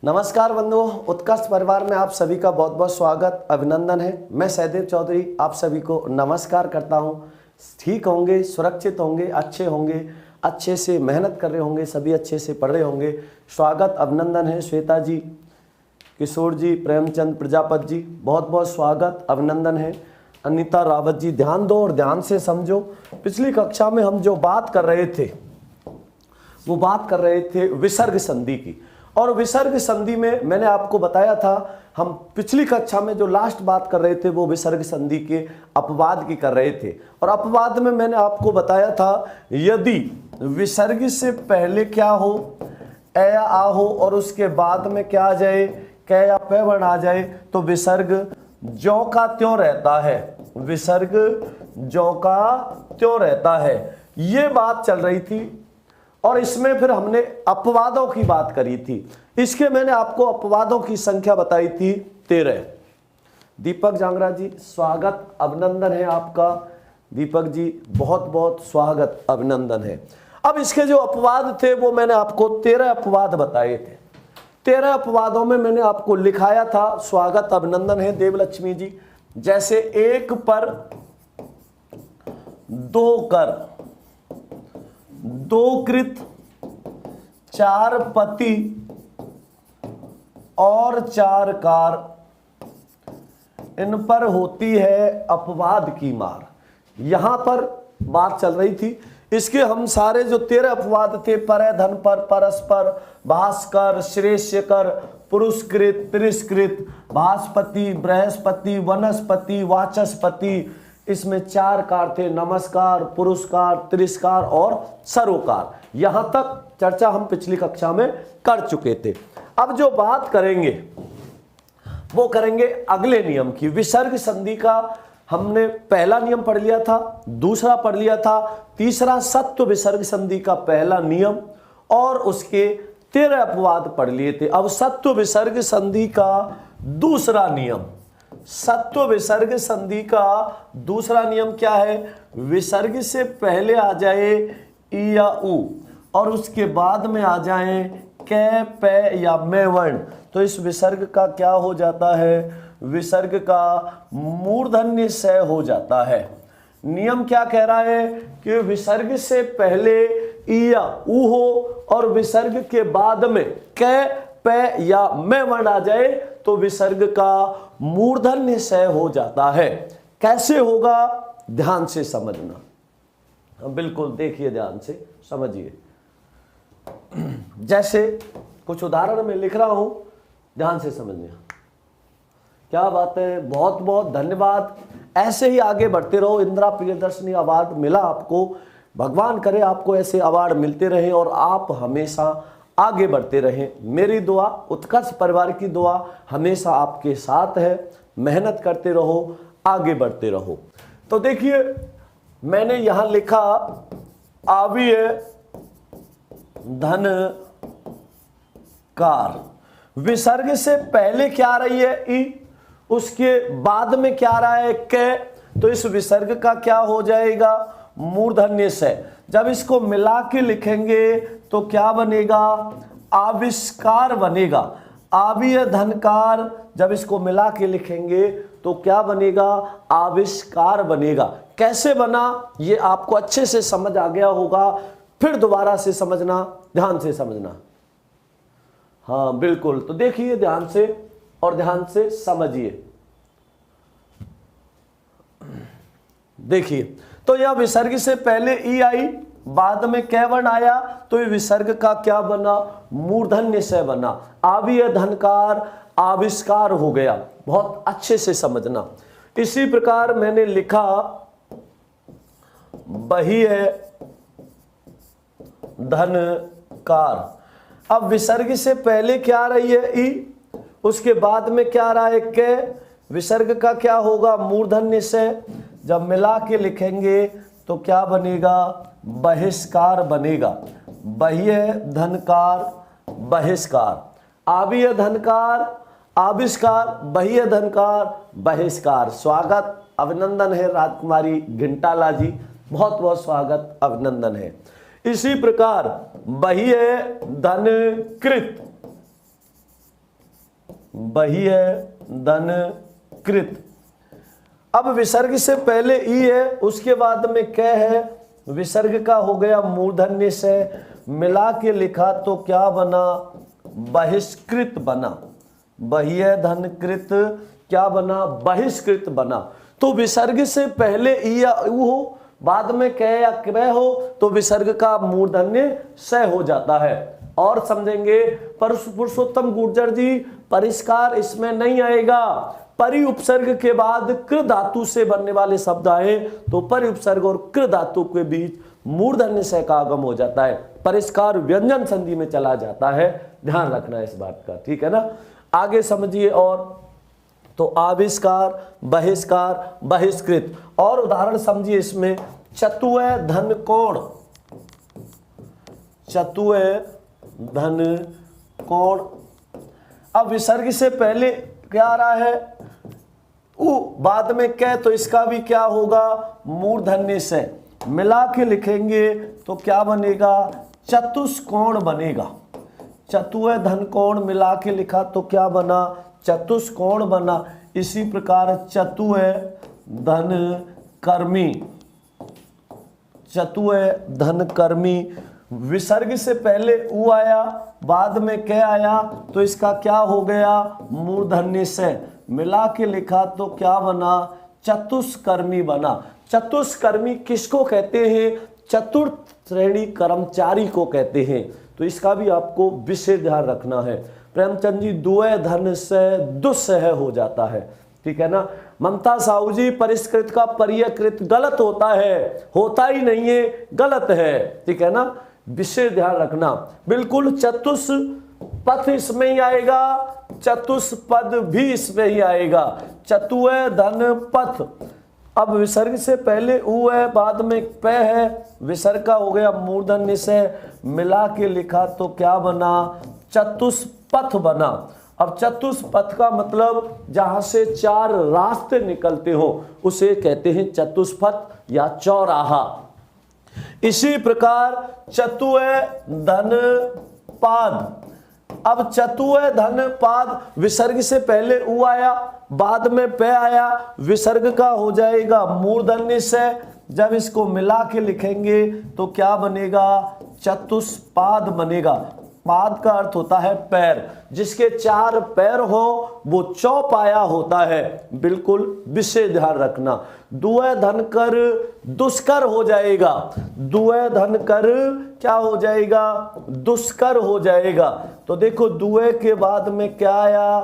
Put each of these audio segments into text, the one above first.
नमस्कार बंधुओं, उत्कर्ष परिवार में आप सभी का बहुत बहुत स्वागत अभिनंदन है। मैं सहदेव चौधरी आप सभी को नमस्कार करता हूं। ठीक होंगे, सुरक्षित होंगे, अच्छे होंगे, अच्छे से मेहनत कर रहे होंगे, सभी अच्छे से पढ़ रहे होंगे। स्वागत अभिनंदन है श्वेता जी, किशोर जी, प्रेमचंद प्रजापति जी, बहुत बहुत स्वागत अभिनंदन है। अनीता रावत जी, ध्यान दो और ध्यान से समझो। पिछली कक्षा में हम जो बात कर रहे थे वो बात कर रहे थे विसर्ग संधि की, और विसर्ग संधि में मैंने आपको बताया था, हम पिछली कक्षा में जो लास्ट बात कर रहे थे वो विसर्ग संधि के अपवाद की कर रहे थे। और अपवाद में मैंने आपको बताया था यदि विसर्ग से पहले क्या हो, ए या आ हो, और उसके बाद में क्या आ जाए, कै या पे वर्ण आ जाए, तो विसर्ग ज्यों का त्यों रहता है। विसर्ग ज्यों का त्यों रहता है, ये बात चल रही थी। और इसमें फिर हमने अपवादों की बात करी थी। इसके मैंने आपको अपवादों की संख्या बताई थी 13। दीपक जांगरा जी, स्वागत अभिनंदन है आपका। दीपक जी, बहुत बहुत स्वागत अभिनंदन है। अब इसके जो अपवाद थे वो मैंने आपको 13 अपवाद बताए थे। 13 अपवादों में मैंने आपको लिखाया था, स्वागत अभिनंदन है देवलक्ष्मी जी, जैसे एक पर, दो कर, दो कृत, चार पति और चार कार, इन पर होती है अपवाद की मार। यहां पर बात चल रही थी। इसके हम सारे जो 13 अपवाद थे, पर, धन पर, परस्पर, भास्कर, श्रेष्यकर, पुरुषकृत, तिरस्कृत, भास्पति, बृहस्पति, वनस्पति, वाचस्पति, इसमें 4 कार थे, नमस्कार, पुरस्कार, तिरस्कार और सरोकार। यहां तक चर्चा हम पिछली कक्षा में कर चुके थे। अब जो बात करेंगे वो करेंगे अगले नियम की। विसर्ग संधि का हमने पहला नियम पढ़ लिया था, दूसरा पढ़ लिया था, तीसरा सत्व विसर्ग संधि का पहला नियम और उसके 13 अपवाद पढ़ लिए थे। अब सत्व विसर्ग संधि का दूसरा नियम, सत्व विसर्ग संधि का दूसरा नियम क्या है? विसर्ग से पहले आ जाए ई या उ और उसके बाद में आ जाए कै, पे या मे वर्ण, तो इस विसर्ग का क्या हो जाता है? विसर्ग का मूर्धन्य स हो जाता है। नियम क्या कह रहा है कि विसर्ग से पहले ई या उ हो और विसर्ग के बाद में कै, पे या मे वर्ण आ जाए तो विसर्ग का मूर्धन्य स हो जाता है। कैसे होगा, ध्यान से समझना। बिल्कुल देखिए, ध्यान से समझिए। जैसे कुछ उदाहरण में लिख रहा हूं, ध्यान से समझना। क्या बात है, बहुत बहुत धन्यवाद। ऐसे ही आगे बढ़ते रहो। इंदिरा प्रियदर्शनी अवार्ड मिला आपको, भगवान करे आपको ऐसे अवार्ड मिलते रहे और आप हमेशा आगे बढ़ते रहें। मेरी दुआ, उत्कर्ष परिवार की दुआ हमेशा आपके साथ है। मेहनत करते रहो, आगे बढ़ते रहो। तो देखिए, मैंने यहां लिखा आवीय धन कार। विसर्ग से पहले क्या आ रही है? ई, उसके बाद में क्या आ रहा है? कै, तो इस विसर्ग का क्या हो जाएगा? मूर्धन्य से। जब इसको मिला के लिखेंगे तो क्या बनेगा? आविष्कार बनेगा। आवीय धनकार, जब इसको मिला के लिखेंगे तो क्या बनेगा? आविष्कार बनेगा। कैसे बना ये आपको अच्छे से समझ आ गया होगा, फिर दोबारा से समझना, ध्यान से समझना। हाँ बिल्कुल, तो देखिए ध्यान से और ध्यान से समझिए। देखिए, तो यह विसर्ग से पहले ई आई, बाद में कै वर्ण आया, तो ये विसर्ग का क्या बना? मूर्धन्य से बना। आवीय धनकार आविष्कार हो गया। बहुत अच्छे से समझना। इसी प्रकार मैंने लिखा बही है धनकार। अब विसर्ग से पहले क्या आ रही है? ई, उसके बाद में क्या आ रहा है? कै। विसर्ग का क्या होगा? मूर्धन्य से। जब मिला के लिखेंगे तो क्या बनेगा? बहिष्कार बनेगा। बह्य धनकार बहिष्कार, आवीय धनकार आविष्कार, बह्य धनकार बहिष्कार। स्वागत अभिनंदन है राजकुमारी घिंटाला जी, बहुत बहुत स्वागत अभिनंदन है। इसी प्रकार बह्य धन कृत, बही है धन कृत। अब विसर्ग से पहले ई है, उसके बाद में क है, विसर्ग का हो गया मूर्धन्य से, मिला के लिखा तो क्या बना, बहिष्कृत बना। बही है धन कृत, क्या बना, बहिष्कृत बना। तो विसर्ग से पहले ई या ऊ हो, बाद में क या क्र हो तो विसर्ग का मूर्धन्य स हो जाता है। और समझेंगे पुरुषोत्तम गुर्जर जी, परिष्कार इसमें नहीं आएगा। परि उपसर्ग के बाद कृ धातु से बनने वाले शब्द आए तो परि उपसर्ग और कृ धातु के बीच मूर्धन्य स का आगम हो जाता है, परिष्कार व्यंजन संधि में चला जाता है। ध्यान रखना इस बात का, ठीक है ना। आगे समझिए। और तो आविष्कार, बहिष्कार, बहिष्कृत। और उदाहरण समझिए इसमें, चतुय धन कोण, चतुय धन कोण। अब विसर्ग से पहले क्या आ रहा है, उ, बाद में क, तो इसका भी क्या होगा, मूर्धन्य से। मिला के लिखेंगे तो क्या बनेगा, चतुष्कोण बनेगा। चतुय धन कोण मिला के लिखा तो क्या बना, चतुष्कोण बना। इसी प्रकार चतुय धन कर्मी, चतुय धन कर्मी। विसर्ग से पहले उ आया, बाद में क आया तो इसका क्या हो गया, मूर्धन्य से। मिला के लिखा तो क्या बना, चतुष्कर्मी बना। चतुष्कर्मी किसको कहते हैं, चतुर्थ श्रेणी कर्मचारी को कहते हैं। तो इसका भी आपको विशेष ध्यान रखना है। प्रेमचंद जी, दुए धन से दुस्सह हो जाता है, ठीक है ना। ममता साहू जी, परिष्कृत का परियकृत गलत होता है, होता ही नहीं है, गलत है, ठीक है ना। विशेष ध्यान रखना। बिल्कुल चतुष्पथ इसमें ही आएगा, चतुष्पद भी इसमें ही आएगा। चतुय धन पथ। अब विसर्ग से पहले उ है, बाद में प है, विसर्ग का हो गया मूर्धन्य से। मिला के लिखा तो क्या बना, चतुष्पथ बना। अब चतुष्पथ का मतलब जहां से चार रास्ते निकलते हो उसे कहते हैं चतुष्पथ या चौराहा। इसी प्रकार चतुय धन पाद। अब चतुय धन पाद, विसर्ग से पहले उ आया, बाद में प आया, विसर्ग का हो जाएगा मूर्धन्य से। जब इसको मिला के लिखेंगे तो क्या बनेगा, चतुष्पाद बनेगा। पाद का अर्थ होता है पैर, जिसके चार पैर हो वो चौपाया होता है। बिल्कुल विशेष ध्यान रखना। दुए धन कर दुष्कर हो जाएगा, दुए धन कर क्या हो जाएगा, दुष्कर हो जाएगा। तो देखो दुए के बाद में क्या आया,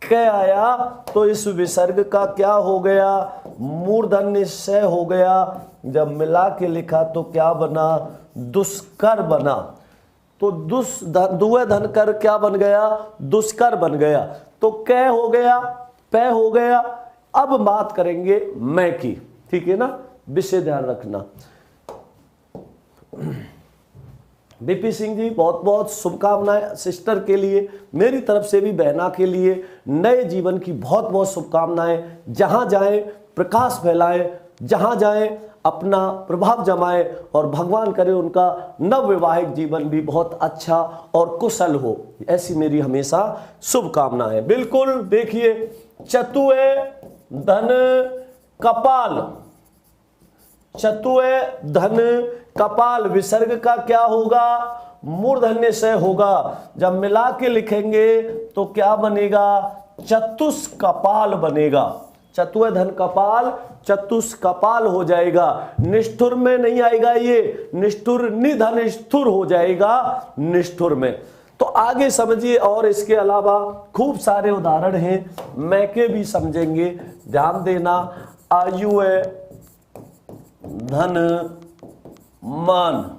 क आया, तो इस विसर्ग का क्या हो गया, मूर्धन्य से हो गया। जब मिला के लिखा तो क्या बना, दुष्कर बना। तो दुए धन कर क्या बन गया, दुष्कर बन गया। तो क हो गया, प हो गया। अब बात करेंगे मैं की, ठीक है ना, विशेष ध्यान रखना। बीपी सिंह जी, बहुत बहुत शुभकामनाएं सिस्टर के लिए, मेरी तरफ से भी बहना के लिए नए जीवन की बहुत बहुत शुभकामनाएं। जहां जाएं प्रकाश फैलाएं, जहां जाएं अपना प्रभाव जमाएं, और भगवान करे उनका नव वैवाहिक जीवन भी बहुत अच्छा और कुशल हो, ऐसी मेरी हमेशा शुभकामनाएं। बिल्कुल देखिए, चतुय धन कपाल, चतुय धन कपाल, विसर्ग का क्या होगा, मूर्धन्य से होगा। जब मिला के लिखेंगे तो क्या बनेगा, चतुष्कपाल बनेगा। चतुय धन कपाल, चतुष्कपाल हो जाएगा। निष्ठुर में नहीं आएगा, ये निष्ठुर निधन स्थुर हो जाएगा निष्ठुर में। तो आगे समझिए, और इसके अलावा खूब सारे उदाहरण हैं, मैं के भी समझेंगे, ध्यान देना। आयु है धन मान,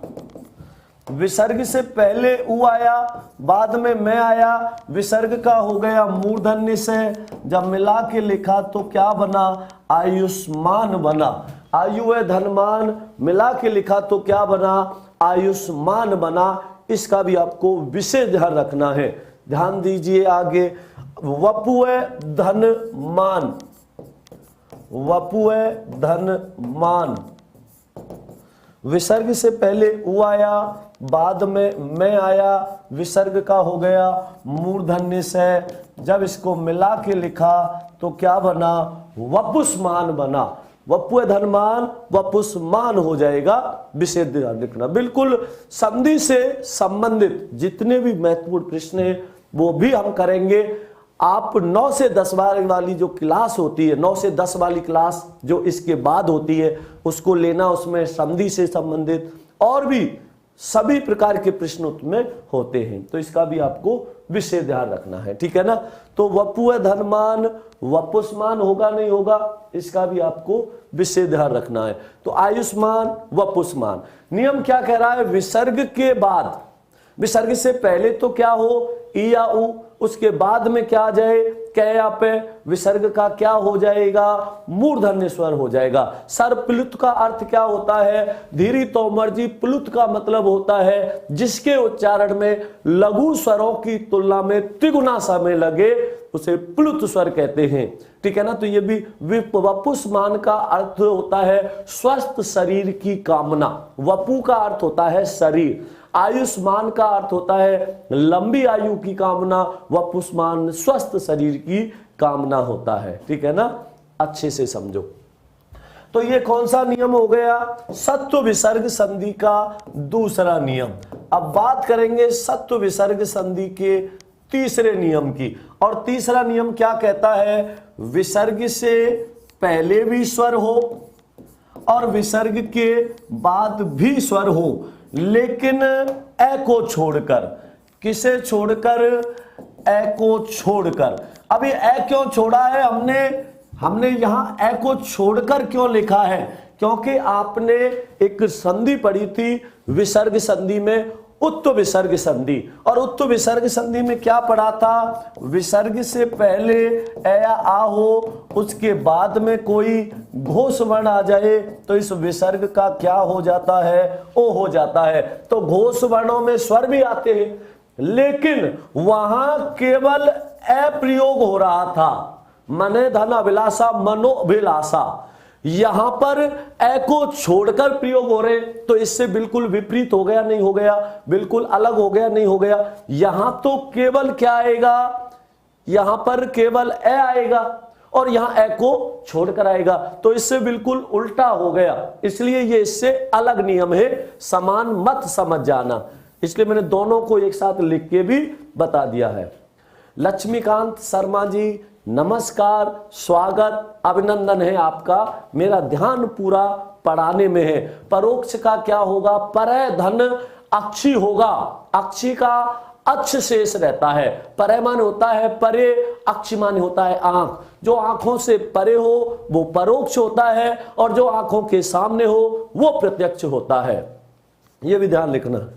विसर्ग से पहले उ आया, बाद में मैं आया, विसर्ग का हो गया मूर्धन्य से। जब मिला के लिखा तो क्या बना, आयुष्मान बना। आयु है धनमान, मिला के लिखा तो क्या बना, आयुष्मान बना। इसका भी आपको विशेष ध्यान रखना है। ध्यान दीजिए आगे, वपु है धन मान, वपु है धन मान, विसर्ग से पहले उ आया, बाद में मैं आया, विसर्ग का हो गया मूर्धन्य से। जब इसको मिला के लिखा तो क्या बना, वपुष्मान बना। वपु धनमान वपुष्मान हो जाएगा, विशेष ध्यान रखना। बिल्कुल संधि से संबंधित जितने भी महत्वपूर्ण प्रश्न है वो भी हम करेंगे। आप 9 से 10 वाली जो क्लास होती है, 9 से 10 वाली क्लास जो इसके बाद होती है उसको लेना, उसमें संधि से संबंधित और भी सभी प्रकार के प्रश्न उसमें होते हैं, तो इसका भी आपको विशेष ध्यान रखना है, ठीक है ना। तो वपु धनमान वपुष्मान होगा नहीं होगा, इसका भी आपको विशेष ध्यान रखना है। तो आयुष्मान वपुष्मान। नियम क्या कह रहा है, विसर्ग के बाद, विसर्ग से पहले तो क्या हो, ई या उ, उसके बाद में क्या आ जाए, कै या पे, विसर्ग का क्या हो जाएगा, मूर्धन्य स्वर हो जाएगा। सर प्लुत का अर्थ क्या होता है, धीरी तोमर जी, प्लुत का मतलब होता है जिसके उच्चारण में लघु स्वरों की तुलना में त्रिगुना समय लगे, उसे प्लुत स्वर कहते हैं, ठीक है ना। तो ये भी वपुष्मान का अर्थ होता है स्वस्थ शरीर की कामना। वपु का अर्थ होता है शरीर, आयुष्मान का अर्थ होता है लंबी आयु की कामना, वपुष्मान स्वस्थ शरीर की कामना होता है, ठीक है ना। अच्छे से समझो। तो ये कौन सा नियम हो गया, सत्व विसर्ग संधि का दूसरा नियम। अब बात करेंगे सत्व विसर्ग संधि के तीसरे नियम की। और तीसरा नियम क्या कहता है, विसर्ग से पहले भी स्वर हो और विसर्ग के बाद भी स्वर हो, लेकिन ए को छोड़कर। किसे छोड़कर, ए को छोड़कर। अभी ए क्यों छोड़ा है हमने यहां ए को छोड़कर क्यों लिखा है, क्योंकि आपने एक संधि पढ़ी थी विसर्ग संधि में, उत्त विसर्ग संधि। और उत्त विसर्ग संधि में क्या पढ़ा था, विसर्ग से पहले ए या आ हो, उसके बाद में कोई घोष वर्ण आ जाए तो इस विसर्ग का क्या हो जाता है, ओ हो जाता है। तो घोष वर्णों में स्वर भी आते हैं, लेकिन वहां केवल ए प्रयोग हो रहा था, मने धन अभिलाषा मनोभिलाषा। यहां पर ए को छोड़कर प्रयोग हो रहे, तो इससे बिल्कुल विपरीत हो गया नहीं हो गया, बिल्कुल अलग हो गया नहीं हो गया। यहां तो केवल क्या आएगा, यहां पर केवल ए आएगा और यहां ए को छोड़कर आएगा, तो इससे बिल्कुल उल्टा हो गया। इसलिए ये इससे अलग नियम है, समान मत समझ जाना। इसलिए मैंने दोनों को एक साथ लिख के भी बता दिया है। लक्ष्मीकांत शर्मा जी नमस्कार, स्वागत, अभिनंदन है आपका। मेरा ध्यान पूरा पढ़ाने में है। परोक्ष का क्या होगा, परय धन अक्षी होगा। अक्षी का अक्ष शेष रहता है। परय मान होता है परे, अक्षी मान होता है आंख। जो आंखों से परे हो वो परोक्ष होता है और जो आंखों के सामने हो वो प्रत्यक्ष होता है। ये भी ध्यान लिखना।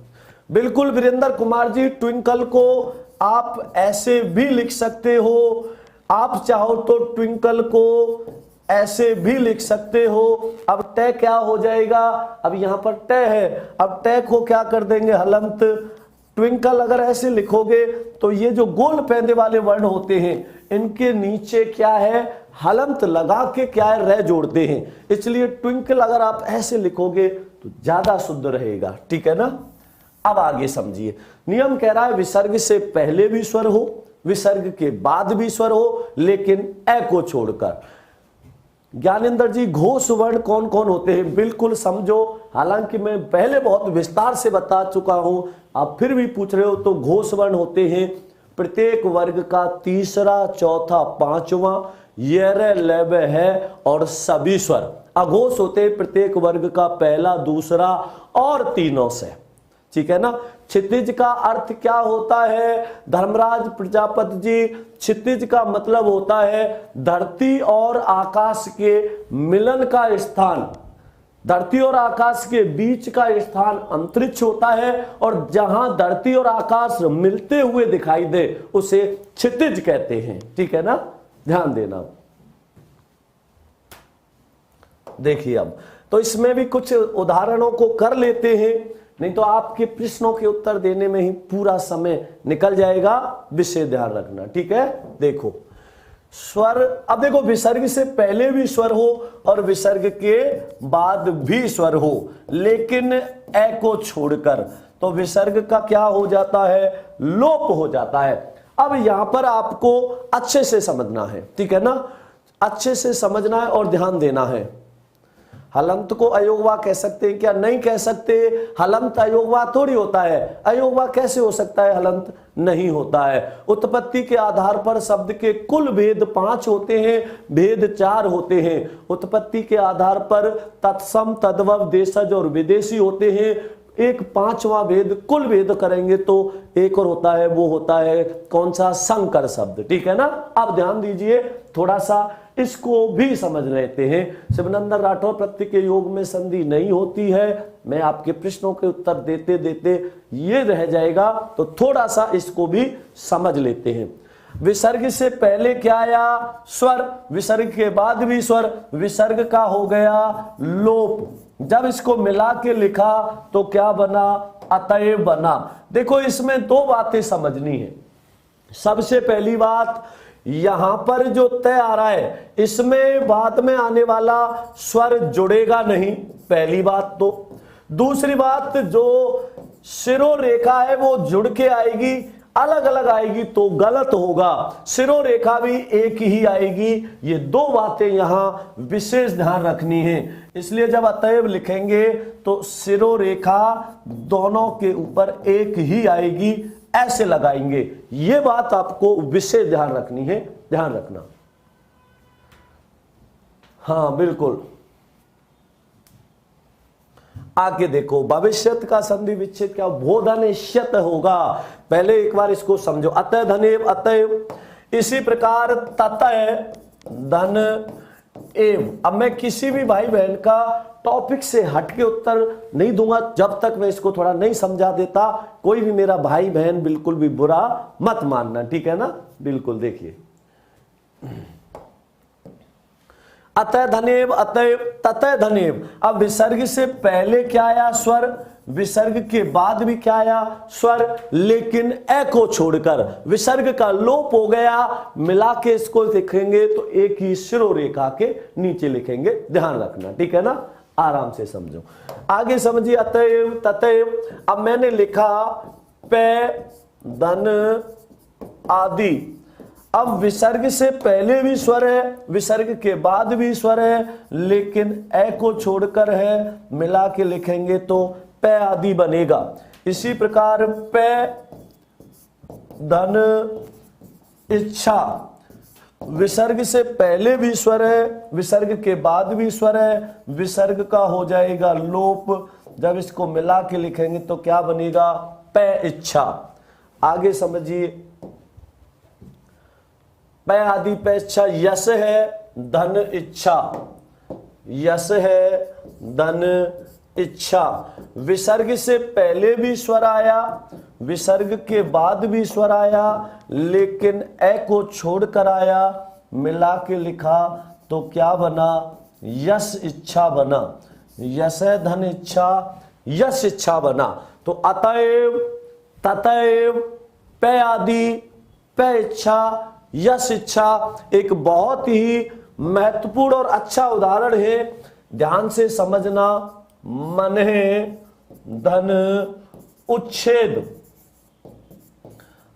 बिल्कुल वीरेंद्र कुमार जी, ट्विंकल को आप ऐसे भी लिख सकते हो, आप चाहो तो ट्विंकल को ऐसे भी लिख सकते हो। अब टय क्या हो जाएगा, अब यहां पर टय है, अब टय को क्या कर देंगे, हलंत। ट्विंकल अगर ऐसे लिखोगे तो ये जो गोल पैदे वाले वर्ण होते हैं इनके नीचे क्या है, हलंत लगा के क्या है, रह जोड़ते हैं। इसलिए ट्विंकल अगर आप ऐसे लिखोगे तो ज्यादा शुद्ध रहेगा, ठीक है ना। अब आगे समझिए। नियम कह रहा है विसर्ग से पहले भी स्वर हो, विसर्ग के बाद भी स्वर हो, लेकिन ए को छोड़कर। ज्ञानेंद्र जी, घोष वर्ण कौन कौन होते हैं, बिल्कुल समझो। हालांकि मैं पहले बहुत विस्तार से बता चुका हूं, आप फिर भी पूछ रहे हो। तो घोष वर्ण होते हैं प्रत्येक वर्ग का तीसरा, चौथा, पांचवा, ये लेब है और सभी स्वर। अघोष होते हैं प्रत्येक वर्ग का पहला, दूसरा और तीनों से, ठीक है ना। क्षितिज का अर्थ क्या होता है, धर्मराज प्रजापति जी, क्षितिज का मतलब होता है धरती और आकाश के मिलन का स्थान। धरती और आकाश के बीच का स्थान अंतरिक्ष होता है और जहां धरती और आकाश मिलते हुए दिखाई दे उसे क्षितिज कहते हैं, ठीक है ना। ध्यान देना। देखिए अब तो इसमें भी कुछ उदाहरणों को कर लेते हैं, नहीं तो आपके प्रश्नों के उत्तर देने में ही पूरा समय निकल जाएगा। विशेष ध्यान रखना, ठीक है। देखो स्वर, अब देखो विसर्ग से पहले भी स्वर हो और विसर्ग के बाद भी स्वर हो, लेकिन ए को छोड़कर, तो विसर्ग का क्या हो जाता है, लोप हो जाता है। अब यहां पर आपको अच्छे से समझना है, ठीक है ना, अच्छे से समझना है और ध्यान देना है। हलंत को अयोगवा कह सकते हैं क्या? नहीं कह सकते। हलंत अयोगवा थोड़ी होता है। अयोगवा कैसे हो सकता है? हलंत नहीं होता है। उत्पत्ति के आधार पर शब्द के कुल भेद 5 होते हैं, भेद 4 होते हैं। उत्पत्ति के आधार पर तत्सम, तद्भव, देशज और विदेशी होते हैं। एक 5वां भेद, कुल भेद करेंगे तो एक और होता है, वो होता है कौन सा? संकर शब्द, ठीक है ना। अब ध्यान दीजिए, थोड़ा सा इसको भी समझ लेते हैं। शिवनंदन राठौर, प्रत्यय के योग में संधि नहीं होती है। मैं आपके प्रश्नों के उत्तर देते देते ये रह जाएगा, तो थोड़ा सा इसको भी समझ लेते हैं। विसर्ग से पहले क्या आया? स्वर। विसर्ग के बाद भी स्वर। विसर्ग का हो गया लोप। जब इसको मिला के लिखा तो क्या बना? अतएव बना। देखो, इसमें 2 बातें समझनी है। सबसे पहली बात, यहां पर जो तय आ रहा है, इसमें बाद में आने वाला स्वर जुड़ेगा नहीं, पहली बात तो। दूसरी बात, जो शिरोरेखा है वो जुड़ के आएगी, अलग अलग आएगी तो गलत होगा। शिरोरेखा भी एक ही आएगी। ये 2 बातें यहां विशेष ध्यान रखनी है। इसलिए जब अतएव लिखेंगे तो शिरोरेखा दोनों के ऊपर एक ही आएगी, ऐसे लगाएंगे। ये बात आपको विशेष ध्यान रखनी है, ध्यान रखना। हाँ बिल्कुल। आगे देखो, भविष्यत का संधि विच्छेद क्या? बोधनिष्यत होगा। पहले एक बार इसको समझो। अतः धनेव, अतएव। इसी प्रकार ततः धन एव। अब मैं किसी भी भाई बहन का टॉपिक से हटके उत्तर नहीं दूंगा जब तक मैं इसको थोड़ा नहीं समझा देता। कोई भी मेरा भाई बहन बिल्कुल भी बुरा मत मानना, ठीक है ना। बिल्कुल, देखिए, अतः धनेव, अतएव, ततः धनेव। अब विसर्ग से पहले क्या आया? स्वर। विसर्ग के बाद भी क्या आया? स्वर, लेकिन ए को छोड़कर। विसर्ग का लोप हो गया। मिला के इसको लिखेंगे तो एक ही शिरोरेखा के नीचे लिखेंगे, ध्यान रखना, ठीक है ना। आराम से समझो, आगे समझिए। अतएव, ततएव। अब मैंने लिखा पे, धन, आदि। अब विसर्ग से पहले भी स्वर है, विसर्ग के बाद भी स्वर है, लेकिन ए को छोड़कर है। मिला के लिखेंगे तो पे आदि बनेगा। इसी प्रकार पे, धन, इच्छा। विसर्ग से पहले भी स्वर है, विसर्ग के बाद भी स्वर है। विसर्ग का हो जाएगा लोप। जब इसको मिला के लिखेंगे तो क्या बनेगा? पे इच्छा। आगे समझिए, पे आदि, पे इच्छा। यश है, धन, इच्छा। यश है, धन, इच्छा। विसर्ग से पहले भी स्वर आया, विसर्ग के बाद भी स्वर आया, लेकिन ए को छोड़कर आया। मिला के लिखा तो क्या बना? यश इच्छा बना। यश है, धन, इच्छा, यश इच्छा बना। तो अतएव, ततएव, पे आदि, पे इच्छा, यश इच्छा एक बहुत ही महत्वपूर्ण और अच्छा उदाहरण है, ध्यान से समझना। मने, धन, उच्छेद।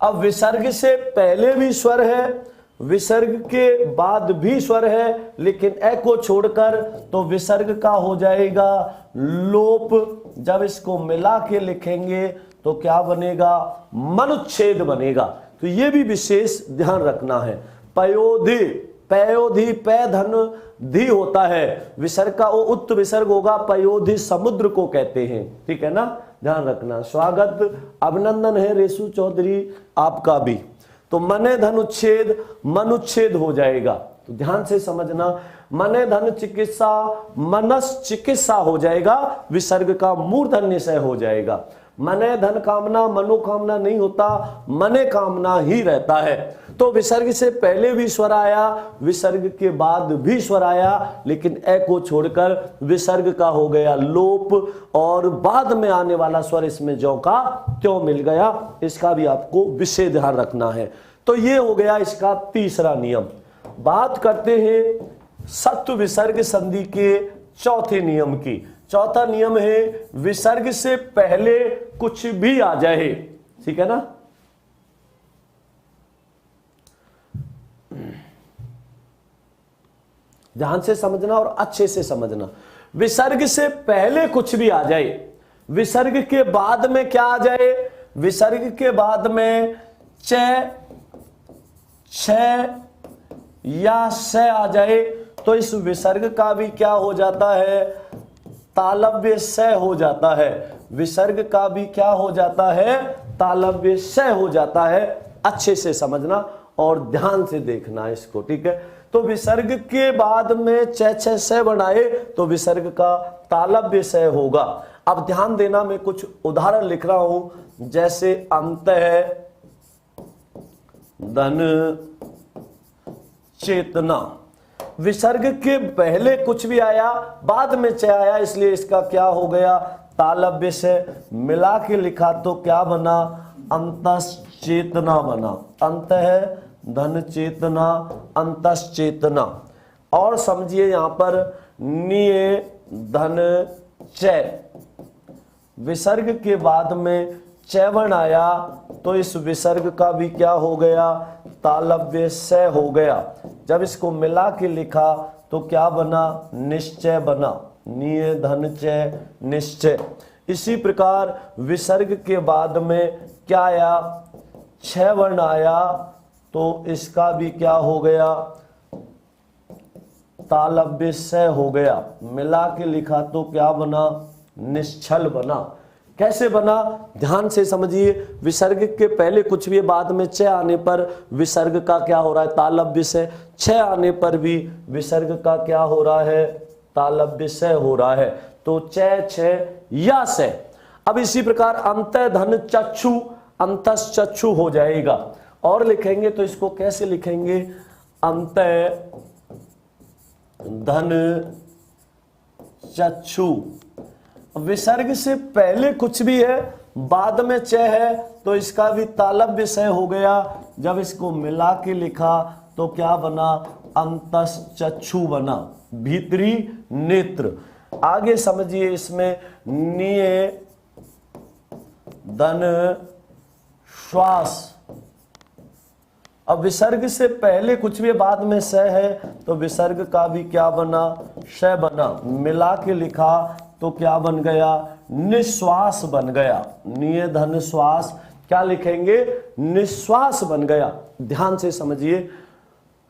अब विसर्ग से पहले भी स्वर है, विसर्ग के बाद भी स्वर है, लेकिन ए को छोड़कर, तो विसर्ग का हो जाएगा लोप। जब इसको मिला के लिखेंगे तो क्या बनेगा? मनुच्छेद बनेगा। तो ये भी विशेष ध्यान रखना है। पयोधि, पयोधि, पे धन धी होता है। विसर्ग का वो उत्त विसर्ग होगा। पयोधि समुद्र को कहते हैं, ठीक है ना, ध्यान रखना। स्वागत, अभिनंदन है रेसु चौधरी आपका भी। तो मने धन उच्छेद, मनुच्छेद हो जाएगा। तो ध्यान से समझना। मने धन चिकित्सा, मनस चिकित्सा हो जाएगा। विसर्ग का मूर्धन्य से हो जाएगा। मने धन कामना, मनोकामना नहीं होता, मने कामना ही रहता है। तो विसर्ग से पहले भी स्वर आया, विसर्ग के बाद भी स्वर आया, लेकिन ए को छोड़कर विसर्ग का हो गया लोप, और बाद में आने वाला स्वर इसमें ज्यों का त्यों मिल गया। इसका भी आपको विशेष ध्यान रखना है। तो ये हो गया इसका तीसरा नियम। बात करते हैं सत्व विसर्ग संधि के चौथे नियम की। चौथा नियम है विसर्ग से पहले कुछ भी आ जाए, ठीक है ना। ध्यान से समझना और अच्छे से समझना। विसर्ग से पहले कुछ भी आ जाए, विसर्ग के बाद में क्या आ जाए, विसर्ग के बाद में च, छ या से आ जाए तो इस विसर्ग का भी क्या हो जाता है, तालव्य से हो जाता है। विसर्ग का भी क्या हो जाता है, तालव्य से हो जाता है। अच्छे से समझना और ध्यान से देखना इसको, ठीक है। तो विसर्ग के बाद में छ से बनाए तो विसर्ग का तालव्य से होगा। अब ध्यान देना, मैं कुछ उदाहरण लिख रहा हूं, जैसे अंत है धन चेतना। विसर्ग के पहले कुछ भी आया, बाद में च आया, इसलिए इसका क्या हो गया, तालव्य से। मिला के लिखा तो क्या बना, अंतश्चेतना बना। अंत है धन चेतना, अंतश्चेतना। और समझिए यहां पर निये धन च, विसर्ग के बाद में चैवण आया तो इस विसर्ग का भी क्या हो गया, तालव्य से हो गया। जब इसको मिला के लिखा तो क्या बना, निश्चय बना। निये धन च निश्चय। इसी प्रकार विसर्ग के बाद में क्या आया, छवर्ण आया तो इसका भी क्या हो गया, तालव्य से हो गया। मिला के लिखा तो क्या बना, निश्चल बना। कैसे बना, ध्यान से समझिए। विसर्ग के पहले कुछ भी, बाद में च आने पर विसर्ग का क्या हो रहा है, तालव्य से। छ आने पर भी विसर्ग का क्या हो रहा है, तालव्य से हो रहा है। तो च छ या से। अब इसी प्रकार अंत धन चक्षु, अंतश्चक्षु हो जाएगा। और लिखेंगे तो इसको कैसे लिखेंगे, अंत धन चक्षु। विसर्ग से पहले कुछ भी है, बाद में च है तो इसका भी तालव्य से हो गया। जब इसको मिला के लिखा तो क्या बना, अंतश्चक्षु बना, भीतरी नेत्र। आगे समझिए इसमें निये धन श्वास। अब विसर्ग से पहले कुछ भी, बाद में स है तो विसर्ग का भी क्या बना, श बना। मिला के लिखा तो क्या बन गया, निश्वास बन गया। निये धन श्वास, क्या लिखेंगे, निश्वास बन गया। ध्यान से समझिए।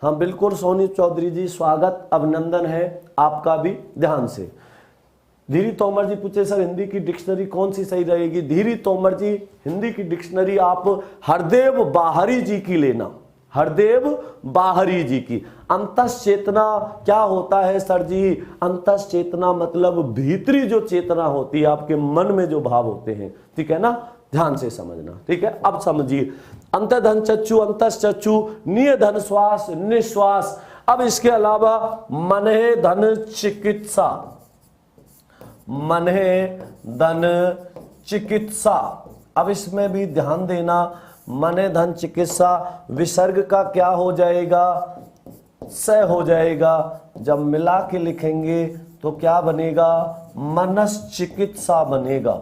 हाँ बिल्कुल सोनी चौधरी जी, स्वागत, अभिनंदन है आपका भी। ध्यान से। धीरी तोमर जी पूछे सर हिंदी की डिक्शनरी कौन सी सही रहेगी। धीरी तोमर जी, हिंदी की डिक्शनरी आप हरदेव बाहरी जी की लेना, हरदेव बाहरी जी की। अंतश्चेतना क्या होता है सर जी, अंतश्चेतना मतलब भीतरी जो चेतना होती है, आपके मन में जो भाव होते हैं, ठीक है ना। ध्यान से समझना, ठीक है। अब समझिए, अंत धन चक्षु, अंतश्चक्षु, निये धन श्वास, निश्वास। अब इसके अलावा मने धन चिकित्सा, मने धन चिकित्सा। अब इसमें भी ध्यान देना, मने धन चिकित्सा, विसर्ग का क्या हो जाएगा, स हो जाएगा। जब मिला के लिखेंगे तो क्या बनेगा, मनस चिकित्सा बनेगा।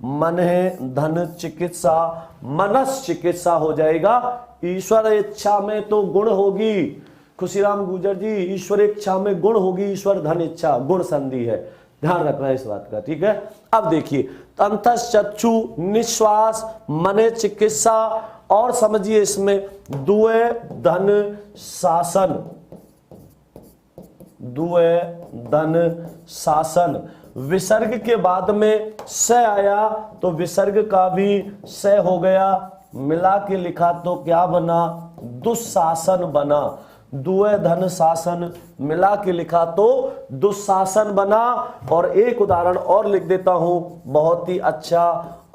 मन है धन चिकित्सा, मनस चिकित्सा हो जाएगा। ईश्वर इच्छा में तो गुण होगी, खुशीराम गुजर जी, ईश्वर इच्छा में गुण होगी, ईश्वर धन इच्छा गुण संधि है, ध्यान रखना इस बात का, ठीक है। अब देखिए, अंतश्चक्षु, निश्वास, मने चिकित्सा। और समझिए इसमें दुए धन शासन, दुए धन शासन। विसर्ग के बाद में स आया तो विसर्ग का भी स हो गया। मिला के लिखा तो क्या बना, दुशासन बना। दुए धन शासन, मिला के लिखा तो दुशासन बना। और एक उदाहरण और लिख देता हूं, बहुत ही अच्छा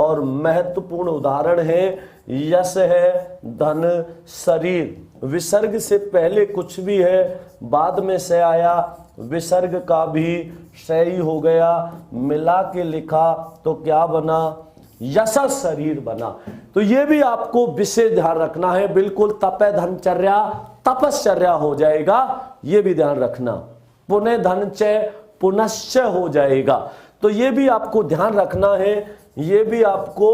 और महत्वपूर्ण उदाहरण है। यश है धन शरीर। विसर्ग से पहले कुछ भी है, बाद में से आया, विसर्ग का भी सही हो गया। मिला के लिखा तो क्या बना, यश शरीर बना। तो ये भी आपको विशेष ध्यान रखना है। बिल्कुल तपे धनचर्या तपश्चर्या हो जाएगा, ये भी ध्यान रखना। पुनः धनचय पुनश्च हो जाएगा। तो ये भी आपको ध्यान रखना है, ये भी आपको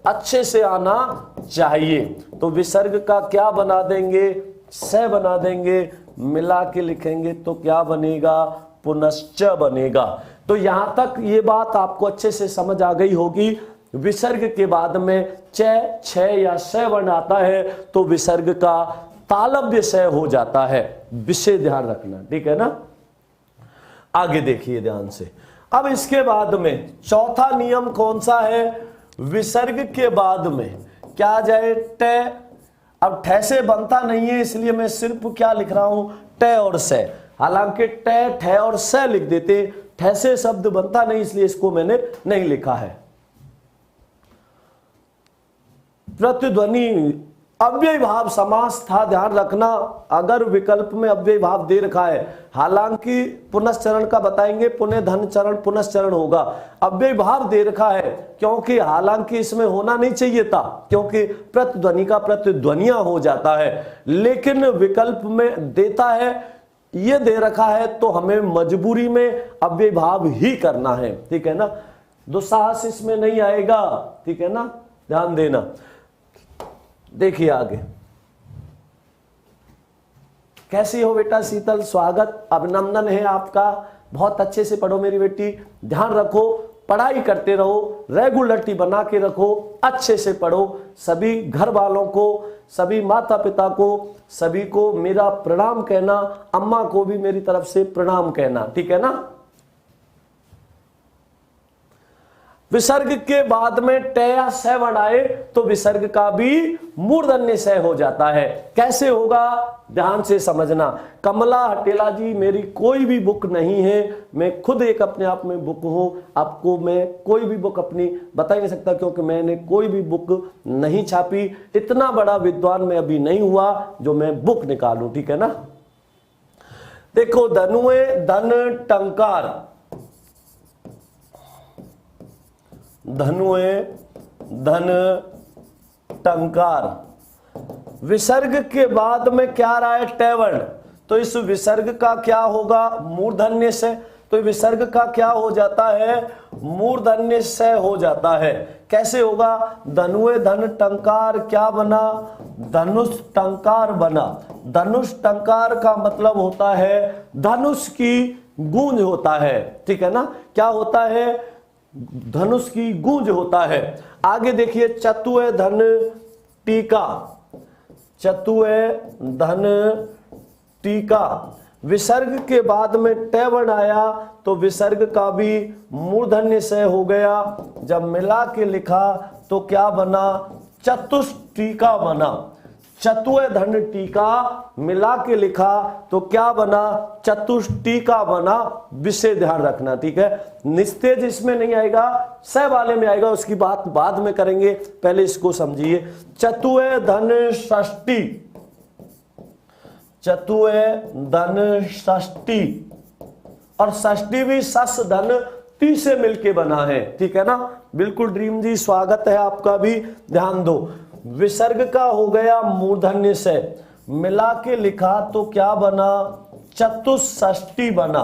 अच्छे से आना चाहिए। तो विसर्ग का क्या बना देंगे, स बना देंगे। मिला के लिखेंगे तो क्या बनेगा, पुनश्च बनेगा। तो यहां तक ये बात आपको अच्छे से समझ आ गई होगी। विसर्ग के बाद में च, छ या स वर्ण आता है तो विसर्ग का तालव्य स हो जाता है, विशेष ध्यान रखना, ठीक है ना। आगे देखिए ध्यान से। अब इसके बाद में चौथा नियम कौन सा है, विसर्ग के बाद में क्या आ जाए, ट। अब ठ से बनता नहीं है इसलिए मैं सिर्फ क्या लिख रहा हूं, ट और स। हालांकि ट, ठ और स लिख देते, ठ से शब्द बनता नहीं इसलिए इसको मैंने नहीं लिखा है। प्रतिध्वनि अव्यय भाव समास था, ध्यान रखना। अगर विकल्प में अव्यय भाव दे रखा है, हालांकि पुनश्चरण का बताएंगे, पुनः धन चरण पुनश्चरण होगा, अव्यय भाव दे रखा है क्योंकि हालांकि इसमें होना नहीं चाहिए था, क्योंकि प्रतिध्वनि का प्रतिध्वनिया हो जाता है, लेकिन विकल्प में देता है, ये दे रखा है तो हमें मजबूरी में अव्यय भाव ही करना है, ठीक है ना। दुस्साहस इसमें नहीं आएगा, ठीक है ना, ध्यान देना। देखिए आगे, कैसी हो बेटा शीतल, स्वागत, अभिनंदन है आपका। बहुत अच्छे से पढ़ो मेरी बेटी, ध्यान रखो, पढ़ाई करते रहो, रेगुलरिटी बना के रखो, अच्छे से पढ़ो। सभी घर वालों को, सभी माता पिता को, सभी को मेरा प्रणाम कहना, अम्मा को भी मेरी तरफ से प्रणाम कहना, ठीक है ना। विसर्ग के बाद में ट या स वर्ण आए तो विसर्ग का भी मूर्धन्य स हो जाता है। कैसे होगा, ध्यान से समझना। कमला हटेला जी मेरी कोई भी बुक नहीं है, मैं खुद एक अपने आप में बुक हूं। आपको मैं कोई भी बुक अपनी बता ही नहीं सकता क्योंकि मैंने कोई भी बुक नहीं छापी। इतना बड़ा विद्वान मैं अभी नहीं हुआ जो मैं बुक निकालूं, ठीक है ना। देखो, धनुए धन टंकार, धनुए धन टंकार, विसर्ग के बाद में क्या रहा है, ट वर्ण, तो इस विसर्ग का क्या होगा, मूर्धन्य से। तो विसर्ग का क्या हो जाता है, मूर्धन्य से हो जाता है। कैसे होगा, धनुए धन टंकार क्या बना, धनुष टंकार बना। धनुष टंकार का मतलब होता है धनुष की गूंज होता है, ठीक है ना। क्या होता है, धनुष की गूंज होता है। आगे देखिए, चतुए धन टीका, चतुए धन टीका, विसर्ग के बाद में ट वर्ण आया तो विसर्ग का भी मूर्धन्य से हो गया। जब मिला के लिखा तो क्या बना, चतुष्टीका बना। चतुए धन टीका मिला के लिखा तो क्या बना, चतुष्टीका बना। विशेष ध्यान रखना, ठीक है। निस्तेज इसमें नहीं आएगा, स वाले में आएगा, उसकी बात बाद में करेंगे, पहले इसको समझिए। चतुए धन षष्ठी, चतुए धन षष्ठी, और षष्ठी भी सस धन टी से मिलके बना है, ठीक है ना। बिल्कुल ड्रीम जी, स्वागत है आपका भी, ध्यान दो। विसर्ग का हो गया मूर्धन्य से, मिला के लिखा तो क्या बना, चतुष्षष्ठी बना।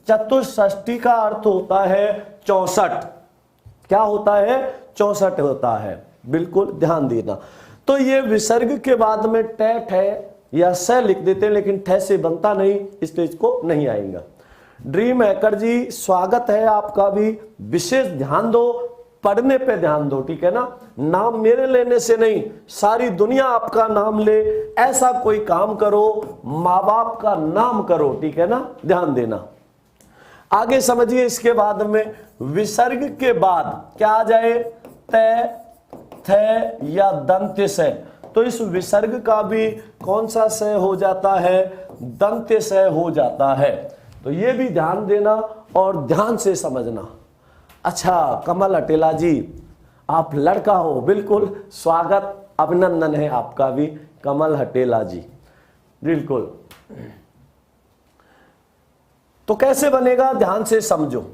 चतुष्षष्ठी का अर्थ होता है 64। क्या होता है, 64 होता है, बिल्कुल ध्यान देना। तो ये विसर्ग के बाद में ट ठ या स लिख देते हैं, लेकिन ठ से बनता नहीं इसलिए इसको नहीं आएगा। ड्रीम हैकर जी, स्वागत है आपका भी। विशेष ध्यान दो, पढ़ने पे ध्यान दो, ठीक है ना। नाम मेरे लेने से नहीं, सारी दुनिया आपका नाम ले, ऐसा कोई काम करो, माँ बाप का नाम करो, ठीक है ना, ध्यान देना। आगे समझिए, इसके बाद में विसर्ग के बाद क्या आ जाए, त थ या दंत्य से। तो इस विसर्ग का भी कौन सा से हो जाता है, दंत्य से हो जाता है। तो ये भी ध्यान देना और ध्यान से समझना। अच्छा, कमल हटेला जी, आप लड़का हो, बिल्कुल स्वागत, अभिनंदन है आपका भी, कमल हटेला जी, बिल्कुल। तो कैसे बनेगा, ध्यान से समझो।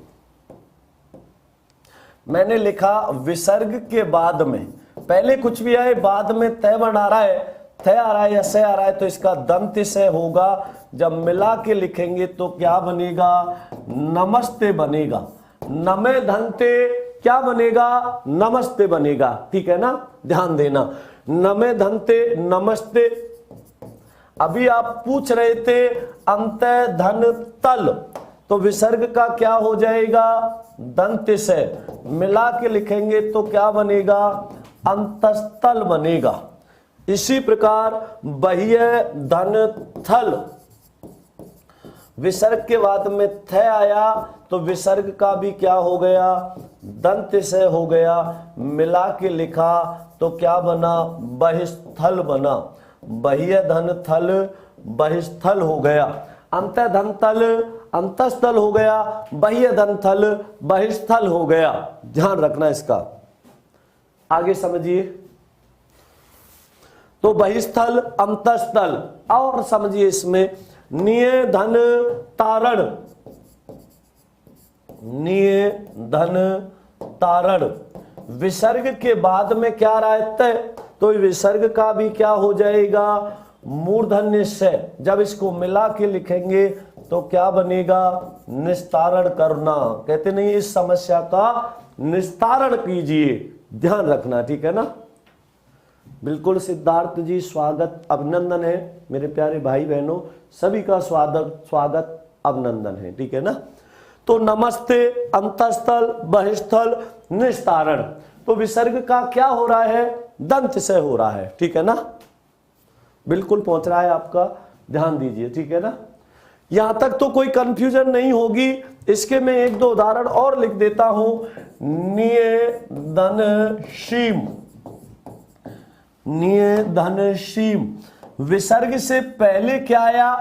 मैंने लिखा विसर्ग के बाद में, पहले कुछ भी आए, बाद में तय वर्ण आ रहा है, थ आ रहा है या से आ रहा है, तो इसका दंत्य से होगा। जब मिला के लिखेंगे तो क्या बनेगा, नमस्ते बनेगा। नमे धनते क्या बनेगा, नमस्ते बनेगा, ठीक है ना, ध्यान देना। नमे धनते नमस्ते। अभी आप पूछ रहे थे अंतः धन तल, तो विसर्ग का क्या हो जाएगा, दंत से मिला के लिखेंगे तो क्या बनेगा, अंतस्थल बनेगा। इसी प्रकार बाह्य धन थल, विसर्ग के बाद में थ आया तो विसर्ग का भी क्या हो गया, दंत से हो गया, मिला के लिखा तो क्या बना, बहिस्थल बना। बाह्य धन थल बहिस्थल हो गया, अंत धन तल अंतस्थल हो गया, बाह्य धन थल बहिस्थल हो गया। ध्यान रखना इसका, आगे समझिए। तो बहिस्थल अंतस्थल, और समझिए इसमें निय धन तारण, निय धन तारण, विसर्ग के बाद में क्या रहता है, तो विसर्ग का भी क्या हो जाएगा, मूर्धन्य से। जब इसको मिला के लिखेंगे तो क्या बनेगा, निस्तारण करना। कहते नहीं इस समस्या का निस्तारण कीजिए, ध्यान रखना, ठीक है ना। बिल्कुल सिद्धार्थ जी स्वागत अभिनंदन है, मेरे प्यारे भाई बहनों सभी का स्वागत अभिनंदन है, ठीक है ना। तो नमस्ते, अंतस्थल, बहिस्थल, निस्तारण, तो विसर्ग का क्या हो रहा है, दंत से हो रहा है, ठीक है ना। बिल्कुल पहुंच रहा है आपका, ध्यान दीजिए, ठीक है ना। यहां तक तो कोई कंफ्यूजन नहीं होगी। इसके मैं एक दो उदाहरण और लिख देता हूं। निय धन शीम, निय धन शीम, विसर्ग से पहले क्या आया,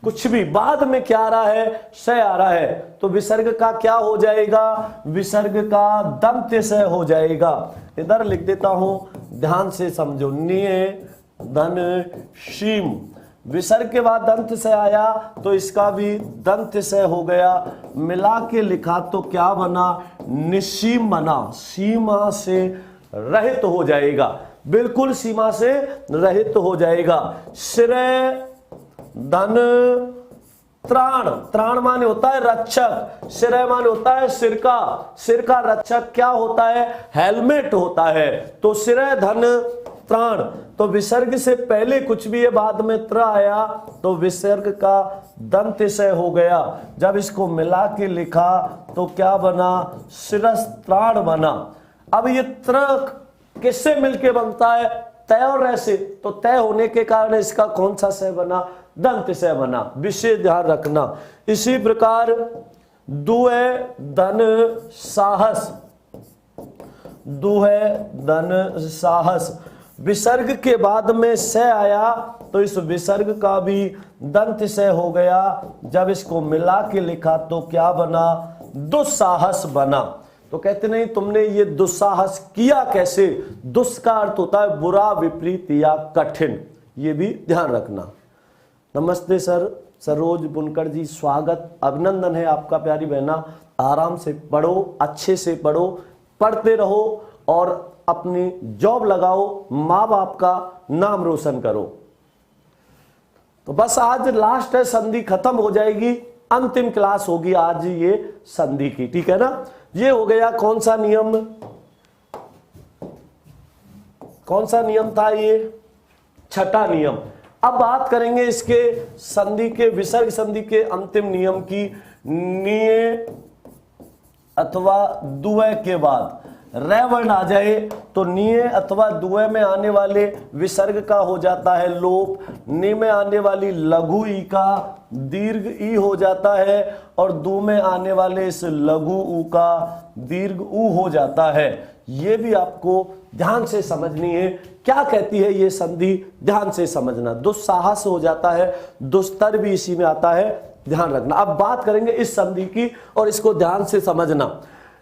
कुछ भी, बाद में क्या आ रहा है, से आ रहा है, तो विसर्ग का क्या हो जाएगा, विसर्ग का दंत से हो जाएगा। इधर लिख देता हूं, ध्यान से समझो। निय धन शीम, विसर्ग के बाद दंत से आया तो इसका भी दंत से हो गया, मिला के लिखा तो क्या बना, निशीम बना, सीमा से रहित हो जाएगा, बिल्कुल सीमा से रहित हो जाएगा। श्रेय धन त्राण, त्राण माने होता है रक्षक, श्रेय माने होता है सिर का, सिर का रक्षक क्या होता है, हेलमेट होता है। तो श्रेय धन त्राण, तो विसर्ग से पहले कुछ भी है, बाद में त्र आया तो विसर्ग का दंत से हो गया। जब इसको मिला के लिखा तो क्या बना, शिरस्त्राण बना। अब ये त्र किससे मिलके बनता है, तय और रह से, तो तय होने के कारण इसका कौन सा से बना, दंत से बना, विशेष ध्यान रखना। इसी प्रकार दुहे धन साहस, दुहे धन साहस, विसर्ग के बाद में से आया तो इस विसर्ग का भी दंत से हो गया। जब इसको मिला के लिखा तो क्या बना, दुस्साहस बना। तो कहते नहीं तुमने ये दुस्साहस किया कैसे, दुस् का अर्थ होता है बुरा, विपरीत या कठिन, ये भी ध्यान रखना। नमस्ते सर, सरोज बुनकर जी स्वागत अभिनंदन है आपका प्यारी बहना। आराम से पढ़ो, अच्छे से पढ़ो, पढ़ते रहो और अपनी जॉब लगाओ, माँ बाप का नाम रोशन करो। तो बस आज लास्ट है, संधि खत्म हो जाएगी, अंतिम क्लास होगी आज ये संधि की, ठीक है ना। ये हो गया कौन सा नियम, कौन सा नियम था ये, छठा नियम। अब बात करेंगे इसके संधि के, विसर्ग संधि के अंतिम नियम की। निये अथवा दुए के बाद रे वर्ण आ जाए तो निये अथवा दुए में आने वाले विसर्ग का हो जाता है लोप, नि में आने वाली लघु ई का दीर्घ ई हो जाता है और दु में आने वाले इस लघु ऊ का दीर्घ ऊ हो जाता है। ये भी आपको ध्यान से समझनी है, क्या कहती है ये संधि, ध्यान से समझना। दुस्साहस हो जाता है, दुस्तर भी इसी में आता है, ध्यान रखना। अब बात करेंगे इस संधि की और इसको ध्यान से समझना।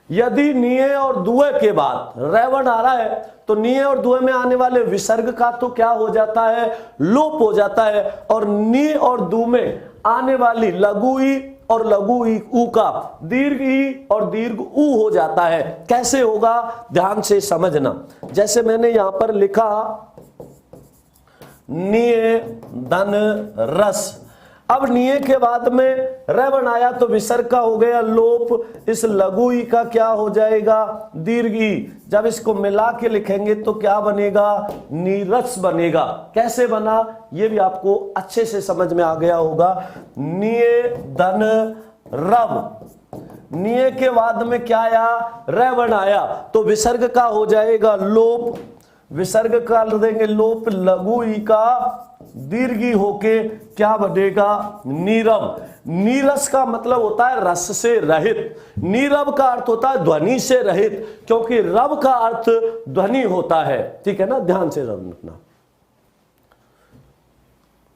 यदि निये और दुए के बाद रेवण आ रहा है तो निये और दुए में आने वाले विसर्ग का तो क्या हो जाता है, लोप हो जाता है, और नि और दु में आने वाली लघु ई और लघु ई ऊ का दीर्घ ई और दीर्घ ऊ हो जाता है। कैसे होगा, ध्यान से समझना। जैसे मैंने यहां पर लिखा निये धन रस, अब निये के बाद में र बनाया तो विसर्ग का हो गया लोप, इस लघु ई का क्या हो जाएगा दीर्घ ई। जब इसको मिला के लिखेंगे तो क्या बनेगा नीरस बनेगा। कैसे बना ये भी आपको अच्छे से समझ में आ गया होगा। निये धन रव, निये के बाद में क्या आया र बनाया तो विसर्ग का हो जाएगा लोप, विसर्ग का देंगे लोप, लघु ई का दीर्घी होके क्या बनेगा नीरव। नीरस का मतलब होता है रस से रहित, नीरव का अर्थ होता है ध्वनि से रहित, क्योंकि रव का अर्थ ध्वनि होता है। ठीक है ना, ध्यान से रखना।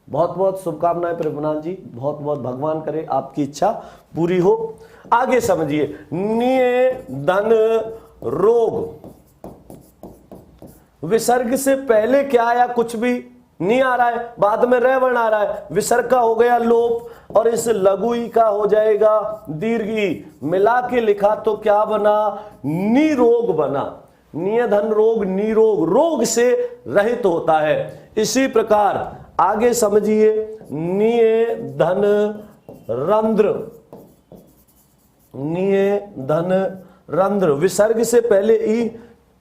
बहुत बहुत शुभकामनाएं प्रभुनाथ जी, बहुत बहुत भगवान करे आपकी इच्छा पूरी हो। आगे समझिए, निये धन रोग, विसर्ग से पहले क्या आया कुछ भी नहीं आ रहा है, बाद में र वर्ण आ रहा है, विसर्ग का हो गया लोप और इस लघु ई का हो जाएगा दीर्घी। मिला के लिखा तो क्या बना निरोग बना। निय धन रोग, निरोग, रोग से रहित होता है। इसी प्रकार आगे समझिए, निये धन रंध्र, निये धन रंध्र, विसर्ग से पहले ई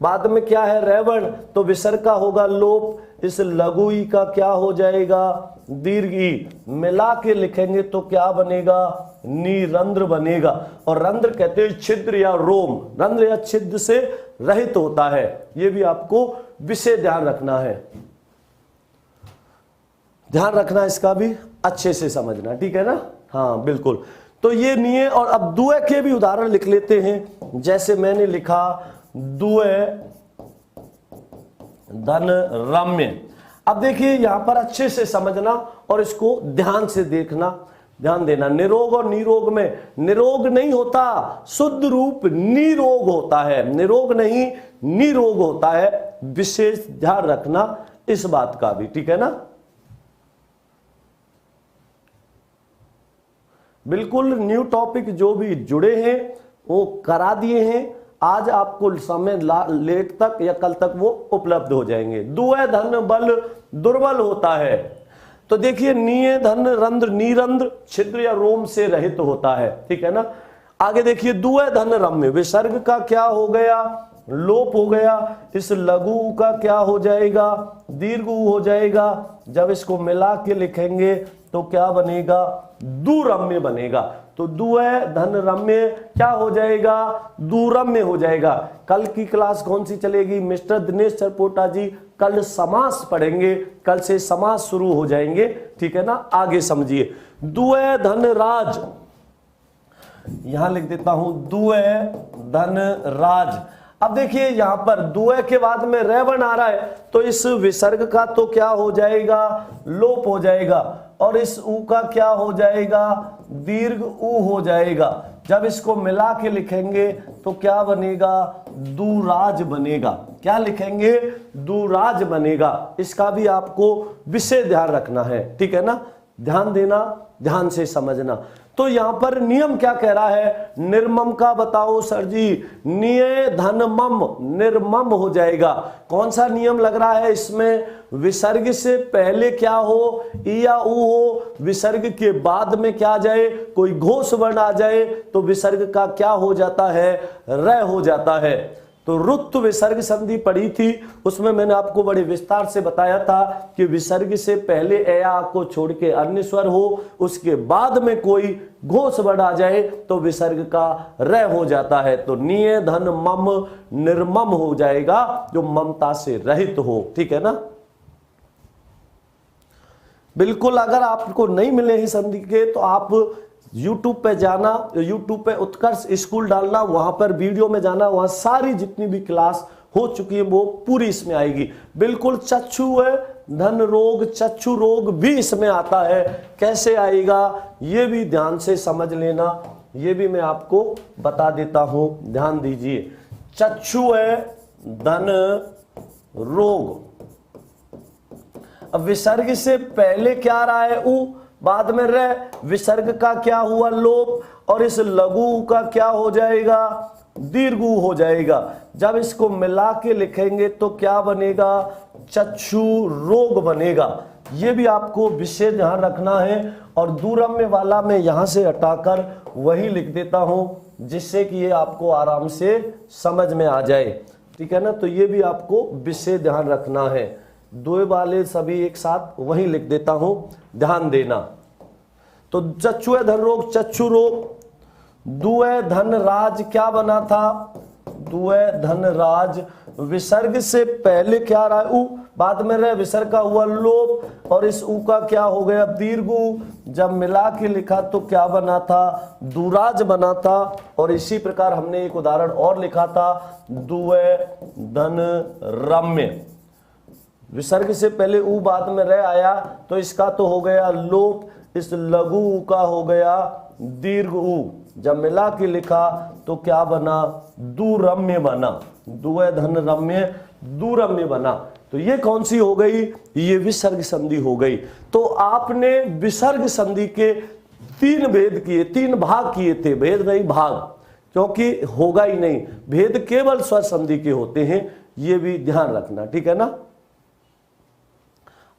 बाद में क्या है रेवण, तो विसर्ग का होगा लोप, इस लघु ई का क्या हो जाएगा दीर्घ ई। मिला के लिखेंगे तो क्या बनेगा निरंध्र बनेगा। और रंध्र कहते हैं छिद्र या रोम, रंध्र या छिद्र से रहित होता है। यह भी आपको विषय ध्यान रखना है, ध्यान रखना इसका भी अच्छे से समझना, ठीक है ना। हाँ बिल्कुल। तो ये निये, और अब दुए के भी उदाहरण लिख लेते हैं। जैसे मैंने लिखा दुए धन रम्य। अब देखिए यहां पर अच्छे से समझना और इसको ध्यान से देखना, ध्यान देना। निरोग और निरोग में निरोग नहीं होता, शुद्ध रूप निरोग होता है, निरोग नहीं निरोग होता है। विशेष ध्यान रखना इस बात का भी, ठीक है ना। बिल्कुल न्यू टॉपिक जो भी जुड़े हैं वो करा दिए हैं, आज आपको समय लेट तक या कल तक वो उपलब्ध हो जाएंगे। दुए धन बल दुर्बल होता है, तो देखिए निये धन रंध्र, निरंध्र छिद्र या रोम से रहित होता है, ठीक है ना। आगे देखिए दुए धन रम्य, विसर्ग का क्या हो गया लोप हो गया, इस लघु का क्या हो जाएगा दीर्घ हो जाएगा। जब इसको मिला के लिखेंगे तो क्या बनेगा दुरम्य बनेगा। तो दुए धन रम्य क्या हो जाएगा दुरम्य हो जाएगा। कल की क्लास कौन सी चलेगी मिस्टर दिनेश सरपोटा जी, कल समास पढ़ेंगे, कल से समास शुरू हो जाएंगे, ठीक है ना। आगे समझिए, दुए धन राज, यहां लिख देता हूं दुए धन राज। अब देखिए यहां पर दुए के बाद में रे वर्ण आ रहा है, तो इस विसर्ग का तो क्या हो जाएगा लोप हो जाएगा, और इस ऊ का क्या हो जाएगा दीर्घ ऊ हो जाएगा। जब इसको मिला के लिखेंगे तो क्या बनेगा दुराज बनेगा। क्या लिखेंगे दुराज बनेगा। इसका भी आपको विषय ध्यान रखना है, ठीक है ना, ध्यान देना, ध्यान से समझना। तो यहां पर नियम क्या कह रहा है, निर्मम का बताओ सर जी। निये धन मम, निर्मम हो जाएगा। कौन सा नियम लग रहा है इसमें, विसर्ग से पहले क्या हो ई या ऊ हो, विसर्ग के बाद में क्या जाए कोई घोष वर्ण आ जाए तो विसर्ग का क्या हो जाता है र हो जाता है। तो रुत्व विसर्ग संधि पढ़ी थी, उसमें मैंने आपको बड़े विस्तार से बताया था कि विसर्ग से पहले ए आ को छोड़ के अन्य स्वर हो, उसके बाद में कोई घोष वर्ण आ जाए तो विसर्ग का र हो जाता है। तो निये धन मम निर्मम हो जाएगा, जो ममता से रहित हो, ठीक है ना। बिल्कुल अगर आपको नहीं मिले ही संधि के तो आप YouTube पे जाना, YouTube पे उत्कर्ष स्कूल डालना, वहां पर वीडियो में जाना, वहां सारी जितनी भी क्लास हो चुकी है वो पूरी इसमें आएगी। बिल्कुल चक्षु है धन रोग, चक्षु रोग भी इसमें आता है, कैसे आएगा ये भी ध्यान से समझ लेना, ये भी मैं आपको बता देता हूं, ध्यान दीजिए। चक्षु है धन रोग, अब विसर्ग से पहले क्या रहा है ऊ, बाद में रे, विसर्ग का क्या हुआ लोप, और इस लघु का क्या हो जाएगा दीर्घ ऊ हो जाएगा। जब इसको मिला के लिखेंगे तो क्या बनेगा, चक्षु रोग बनेगा। ये भी आपको विशेष ध्यान रखना है। और दूरम्य वाला मैं यहां से हटाकर वही लिख देता हूं, जिससे कि ये आपको आराम से समझ में आ जाए, ठीक है ना। तो ये भी आपको विशेष ध्यान रखना है। दो वाले सभी एक साथ वही लिख देता हूं, ध्यान देना। तो चक्षु धन रोग, चक्षु रोग। दुए धन राज क्या बना था, दुए धन राज, विसर्ग से पहले क्या रहा, उ, बाद में रहे, विसर्ग का हुआ लोप, और इस उ का क्या हो गया, दीर्घ उ। जब मिला के लिखा तो क्या बना था, दुराज बना था। और इसी प्रकार हमने एक उदाहरण और लिखा था, दुए धन रम्य, विसर्ग से पहले उ बाद में रह आया तो इसका तो हो गया लोप, इस लघु उ का हो गया दीर्घ उ। जब मिला के लिखा तो क्या बना, दुरम्य बना, दुए धन रम्य, दुरम्य बना। तो ये कौन सी हो गई, ये विसर्ग संधि हो गई। तो आपने विसर्ग संधि के 3 भेद किए, 3 भाग किए थे, भेद नहीं भाग, क्योंकि होगा ही नहीं, भेद केवल स्वर संधि के होते हैं, ये भी ध्यान रखना, ठीक है ना।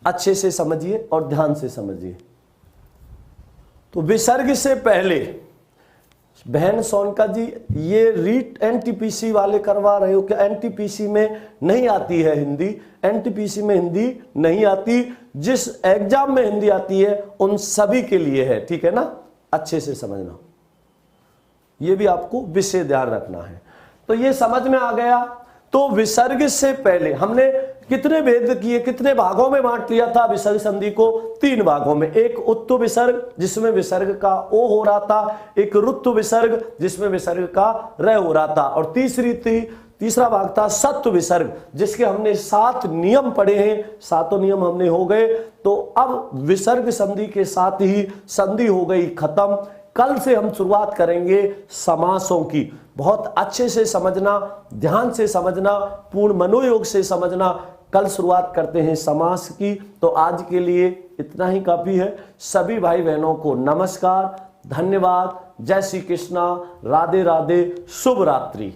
अच्छे से समझिए और ध्यान से समझिए। तो विसर्ग से पहले बहन सोनका जी, ये रीट एनटीपीसी वाले करवा रहे हो क्या, एनटीपीसी में नहीं आती है हिंदी, एनटीपीसी में हिंदी नहीं आती, जिस एग्जाम में हिंदी आती है उन सभी के लिए है, ठीक है ना, अच्छे से समझना, ये भी आपको विशेष ध्यान रखना है। तो ये समझ में आ गया। तो विसर्ग से पहले हमने कितने भेद किए, कितने भागों में बांट लिया था विसर्ग संधि को, 3 भागों में। एक उत्तु विसर्ग जिसमें विसर्ग का ओ हो रहा था, एक रुत्तु विसर्ग जिसमें विसर्ग का र हो रहा था, और तीसरा भाग था सत्व विसर्ग, जिसके हमने 7 नियम पढ़े हैं, 7 नियम हमने हो गए। तो अब विसर्ग संधि के साथ ही संधि हो गई खत्म। कल से हम शुरुआत करेंगे समासों की। बहुत अच्छे से समझना, ध्यान से समझना, पूर्ण मनोयोग से समझना। कल शुरुआत करते हैं समास की। तो आज के लिए इतना ही काफी है। सभी भाई बहनों को नमस्कार, धन्यवाद, जय श्री कृष्णा, राधे राधे, शुभ रात्रि।